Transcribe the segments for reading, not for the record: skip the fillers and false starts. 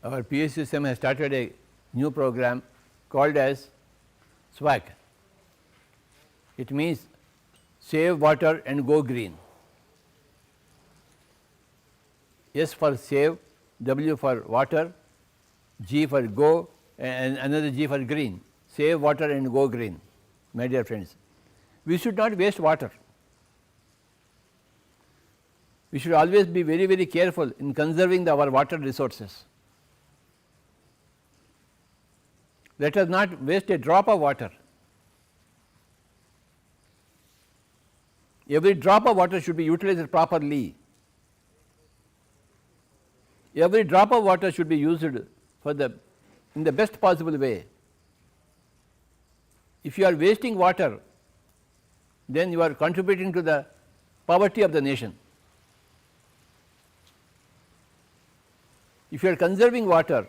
our PH system has started a new program called as SWAG. It means save water and go green. S for save, W for water, G for go, and another G for green. Save water and go green, my dear friends. We should not waste water. We should always be very, very careful in conserving our water resources. Let us not waste a drop of water. Every drop of water should be utilized properly. Every drop of water should be used for in the best possible way. If you are wasting water, then you are contributing to the poverty of the nation. If you are conserving water,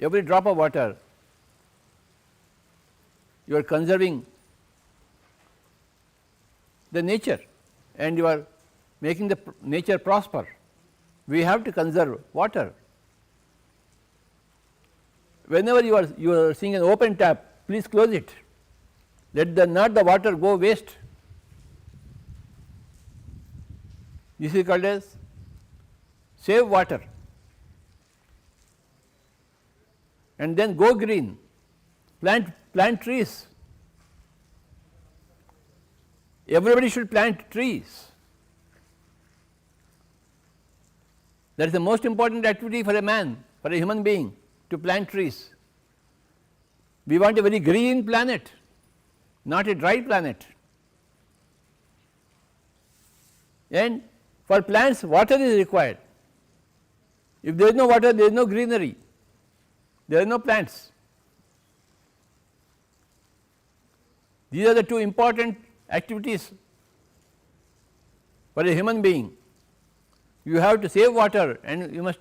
every drop of water, you are conserving the nature and you are making the nature prosper. We have to conserve water. Whenever you are seeing an open tap, please close it. Let not the water go waste. This is called as save water. And then go green, plant trees. Everybody should plant trees. That is the most important activity for a man, for a human being, to plant trees. We want a very green planet, not a dry planet. And for plants, water is required. If there is no water, there is no greenery, there are no plants. These are the two important activities for a human being. You have to save water and you must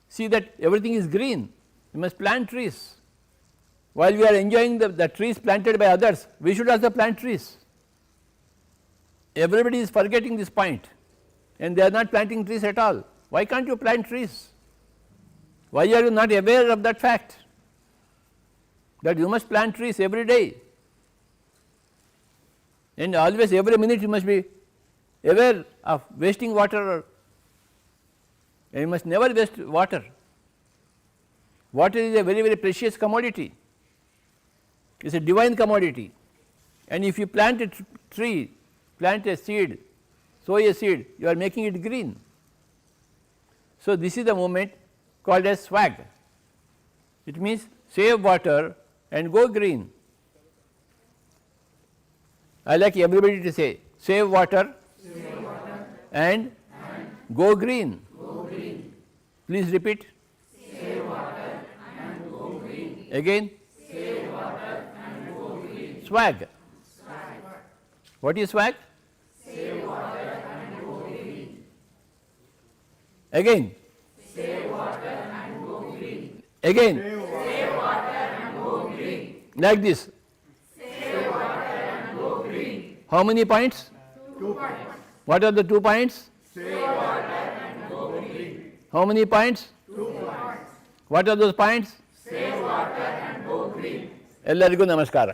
see that everything is green. You must plant trees. While we are enjoying the trees planted by others, we should also plant trees. Everybody is forgetting this point and they are not planting trees at all. Why can't you plant trees? Why are you not aware of that fact, that you must plant trees every day? And always, every minute you must be aware of wasting water, and you must never waste water. Water is a very, very precious commodity. It is a divine commodity, and if you plant a tree, plant a seed, sow a seed, you are making it green. So, this is the movement called as SWAG. It means save water and go green. I like everybody to say save water, and go green. Please repeat. Save water and go green. Again. Save water and go green. SWAG. What is SWAG? Save water and go green. Again. Save water and go green. Again. Save water and go green. Like this. Save water and go green. How many points? 2 points. What are the 2 points? Save water and go green. How many points? 2 points. What are those points? Save water and go green. ಎಲ್ಲರಿಗೂ ನಮಸ್ಕಾರ.